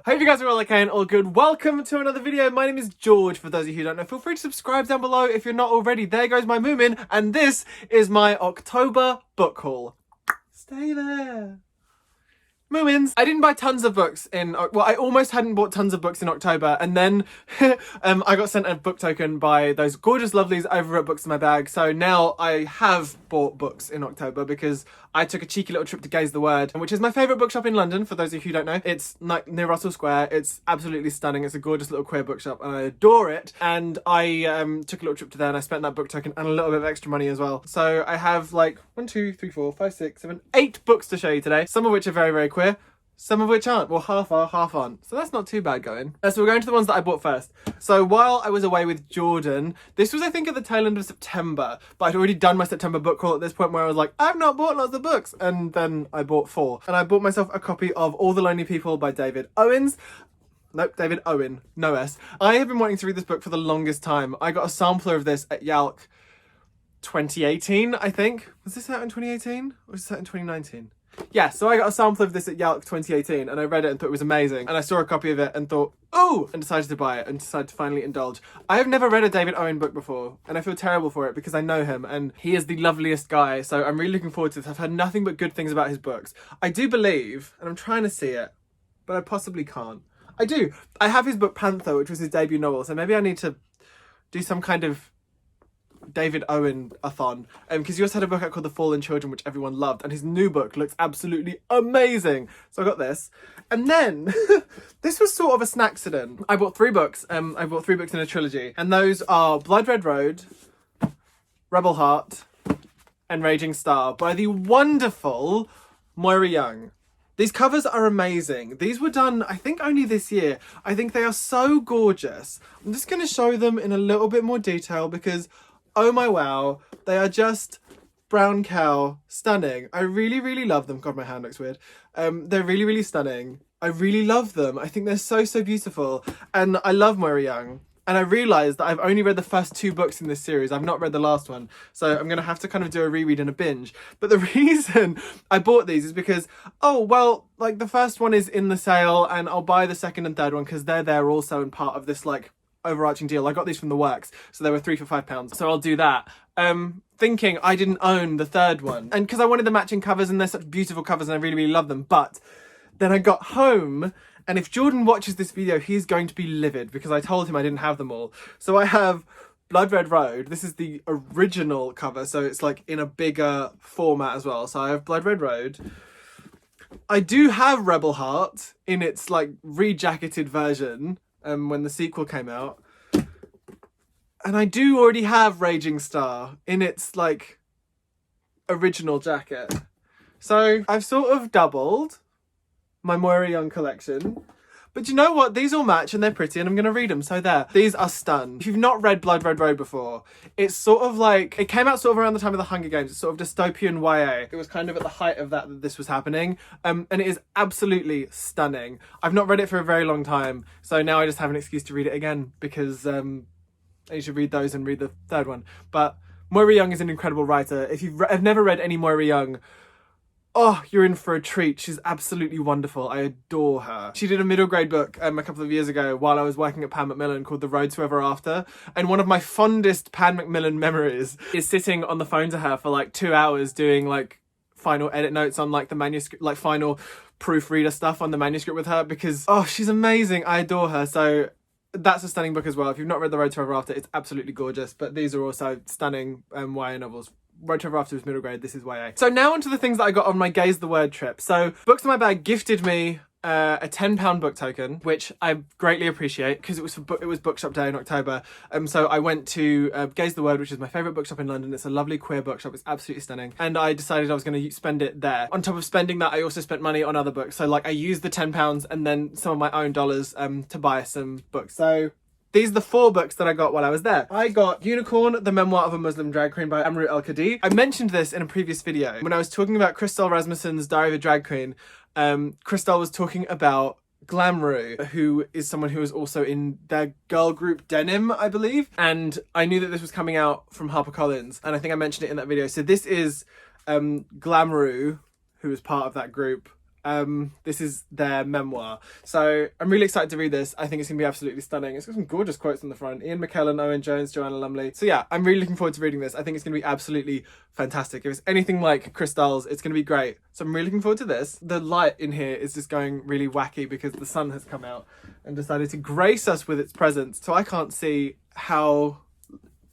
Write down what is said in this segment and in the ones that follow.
Hope you guys are all okay and all good. Welcome to another video. My name is George. For those of you who don't know, feel free to subscribe down below if you're not already. There goes my moomin, and this is my October book haul. Stay there. Moomins. I didn't buy tons of books I almost hadn't bought tons of books in October, and then I got sent a book token by those gorgeous lovelies over at Books in My Bag. So now I have bought books in October because I took a cheeky little trip to Gaze the Word, which is my favourite bookshop in London, for those of you who don't know. It's near Russell Square. It's absolutely stunning. It's a gorgeous little queer bookshop and I adore it. And I took a little trip to there and I spent that book token and a little bit of extra money as well. So I have like 1, 2, 3, 4, 5, 6, 7, 8 books to show you today. Some of which are very, very queer. Some of which aren't. Well, half are, half aren't. So that's not too bad going. So we're going to the ones that I bought first. So while I was away with Jordan, this was I think at the tail end of September, but I'd already done my September book haul at this point where I was like, I've not bought lots of books. And then I bought 4. And I bought myself a copy of All the Lonely People by David Owen. David Owen, no S. I have been wanting to read this book for the longest time. I got a sampler of this at Yalc 2018, I think. Was this out in 2018? Or was this out in 2019? Yeah, so I got a sample of this at Yalc 2018 and I read it and thought it was amazing. And I saw a copy of it and thought, oh, and decided to buy it and decided to finally indulge. I have never read a David Owen book before and I feel terrible for it because I know him and he is the loveliest guy. So I'm really looking forward to this. I've heard nothing but good things about his books. I do believe, and I'm trying to see it, but I possibly can't. I do. I have his book Panther, which was his debut novel. So maybe I need to do some kind of David Owen-a-thon, because he also had a book out called The Fallen Children, which everyone loved, and his new book looks absolutely amazing. So I got this, and then this was sort of a snacksident. I bought 3 books. I bought 3 books in a trilogy, and those are Blood Red Road, Rebel Heart, and Raging Star by the wonderful Moira Young. These covers are amazing. These were done, I think, only this year. I think they are so gorgeous. I'm just going to show them in a little bit more detail because, oh my wow, they are just brown cow stunning. I really, really love them. God, my hand looks weird. They're really, really stunning. I really love them. I think they're so, so beautiful. And I love Moira Young. And I realised that I've only read the first 2 books in this series. I've not read the last one. So I'm going to have to kind of do a reread and a binge. But the reason I bought these is because, oh, well, like the first one is in the sale and I'll buy the second and third one because they're there also and part of this like overarching deal. I got these from the works. So they were 3 for £5. So I'll do that. Thinking I didn't own the third one. And because I wanted the matching covers and they're such beautiful covers and I really, really love them. But then I got home, and if Jordan watches this video, he's going to be livid because I told him I didn't have them all. So I have Blood Red Road. This is the original cover, so it's like in a bigger format as well. So I have Blood Red Road. I do have Rebel Heart in its like re-jacketed version when the sequel came out. And I do already have Raging Star in its like original jacket. So I've sort of doubled my Moira Young collection. But you know what? These all match and they're pretty and I'm going to read them. So there. These are stunned. If you've not read Blood Red Road before, it's sort of like, it came out sort of around the time of the Hunger Games. It's sort of dystopian YA. It was kind of at the height of that this was happening. And it is absolutely stunning. I've not read it for a very long time. So now I just have an excuse to read it again because I need to read those and read the third one. But Moira Young is an incredible writer. If you've never read any Moira Young, oh, you're in for a treat. She's absolutely wonderful. I adore her. She did a middle grade book a couple of years ago while I was working at Pan Macmillan called The Road to Ever After. And one of my fondest Pan Macmillan memories is sitting on the phone to her for like 2 hours doing like final edit notes on like the manuscript, like final proofreader stuff on the manuscript with her because, oh, she's amazing. I adore her. So that's a stunning book as well. If you've not read The Road to Ever After, it's absolutely gorgeous. But these are also stunning YA novels. Road to Ever After was middle grade, this is YA. So now onto the things that I got on my Gaze the Word trip. So Books in My Bag gifted me a £10 book token, which I greatly appreciate because it was Bookshop Day in October. So I went to Gaze the Word, which is my favourite bookshop in London. It's a lovely queer bookshop. It's absolutely stunning. And I decided I was going to spend it there. On top of spending that, I also spent money on other books. So like I used the £10 and then some of my own dollars to buy some books. So these are the 4 books that I got while I was there. I got Unicorn, The Memoir of a Muslim Drag Queen by Amrou Al-Kadhi. I mentioned this in a previous video. When I was talking about Christelle Rasmussen's Diary of a Drag Queen, Christelle was talking about Amrou, who is someone who was also in their girl group Denim, I believe. And I knew that this was coming out from HarperCollins, and I think I mentioned it in that video. So this is Amrou, who is part of that group, This is their memoir. So I'm really excited to read this. I think it's going to be absolutely stunning. It's got some gorgeous quotes on the front. Ian McKellen, Owen Jones, Joanna Lumley. So yeah, I'm really looking forward to reading this. I think it's going to be absolutely fantastic. If it's anything like Crystal's, it's going to be great. So I'm really looking forward to this. The light in here is just going really wacky because the sun has come out and decided to grace us with its presence. So I can't see how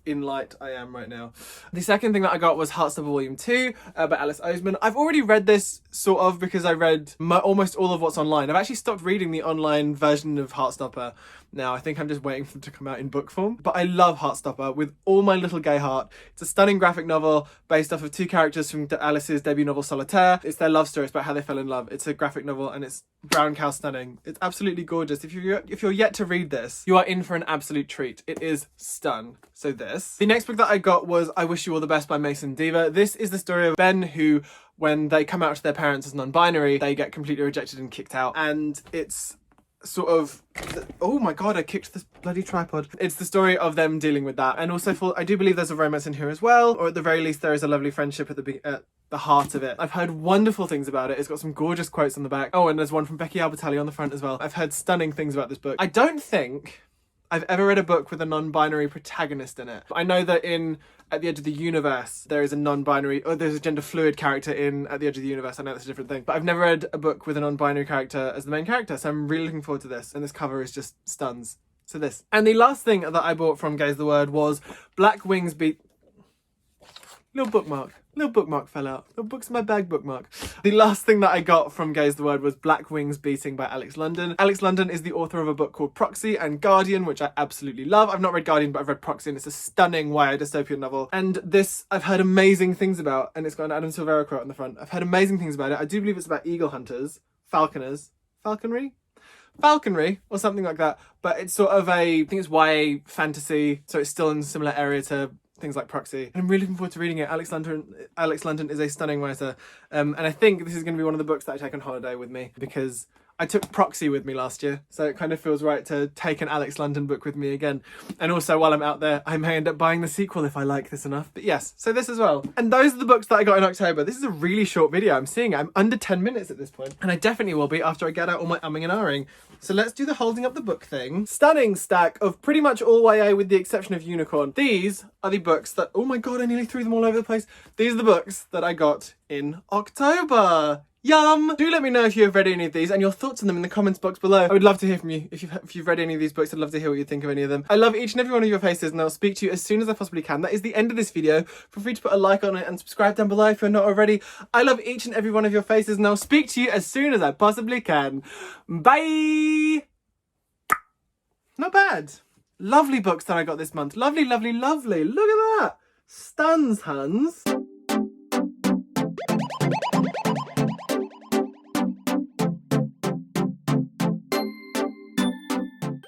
in light I am right now. The second thing that I got was Heartstopper Volume 2 by Alice Oseman. I've already read this sort of because I read almost all of what's online. I've actually stopped reading the online version of Heartstopper now. I think I'm just waiting for them to come out in book form. But I love Heartstopper with all my little gay heart. It's a stunning graphic novel based off of two characters from Alice's debut novel Solitaire. It's their love story. It's about how they fell in love. It's a graphic novel and it's brown cow stunning. It's absolutely gorgeous. If you're yet to read this, you are in for an absolute treat. It is stun. So this. The next book that I got was I Wish You All the Best by Mason Deaver. This is the story of Ben who, when they come out to their parents as non-binary, they get completely rejected and kicked out. And it's sort of, oh my god, I kicked this bloody tripod. It's the story of them dealing with that. And also I do believe there's a romance in here as well, or at the very least there is a lovely friendship at the heart of it. I've heard wonderful things about it. It's got some gorgeous quotes on the back. Oh, and there's one from Becky Albertalli on the front as well. I've heard stunning things about this book. I don't think I've ever read a book with a non-binary protagonist in it. I know that in At the Edge of the Universe, there is a non-binary, or there's a gender fluid character in At the Edge of the Universe. I know that's a different thing. But I've never read a book with a non-binary character as the main character, so I'm really looking forward to this. And this cover is just stuns. So this. And the last thing that I bought from Gaze the Word was Black Wings Beat... Little bookmark fell out. Little book's in my bag bookmark. The last thing that I got from Gaze the Word was Black Wings Beating by Alex London. Alex London is the author of a book called Proxy and Guardian, which I absolutely love. I've not read Guardian, but I've read Proxy, and it's a stunning YA dystopian novel. And this I've heard amazing things about, and it's got an Adam Silvera quote on the front. I've heard amazing things about it. I do believe it's about eagle hunters, falconry, or something like that. But it's sort of I think it's YA fantasy, so it's still in a similar area to things like Proxy. And I'm really looking forward to reading it. Alex London is a stunning writer. And I think this is going to be one of the books that I take on holiday with me, because I took Proxy with me last year, so it kind of feels right to take an Alex London book with me again. And also, while I'm out there, I may end up buying the sequel if I like this enough. But yes, so this as well. And those are the books that I got in October. This is a really short video. I'm seeing it. I'm under 10 minutes at this point. And I definitely will be after I get out all my umming and ahhing. So let's do the holding up the book thing. Stunning stack of pretty much all YA with the exception of Unicorn. These are the books that, oh my god, I nearly threw them all over the place. These are the books that I got in October. Yum! Do let me know if you have read any of these and your thoughts on them in the comments box below. I would love to hear from you. If you've read any of these books, I'd love to hear what you think of any of them. I love each and every one of your faces, and I'll speak to you as soon as I possibly can. That is the end of this video. Feel free to put a like on it and subscribe down below if you're not already. I love each and every one of your faces, and I'll speak to you as soon as I possibly can. Bye! Not bad. Lovely books that I got this month. Lovely, lovely, lovely. Look at that. Stuns, Hans.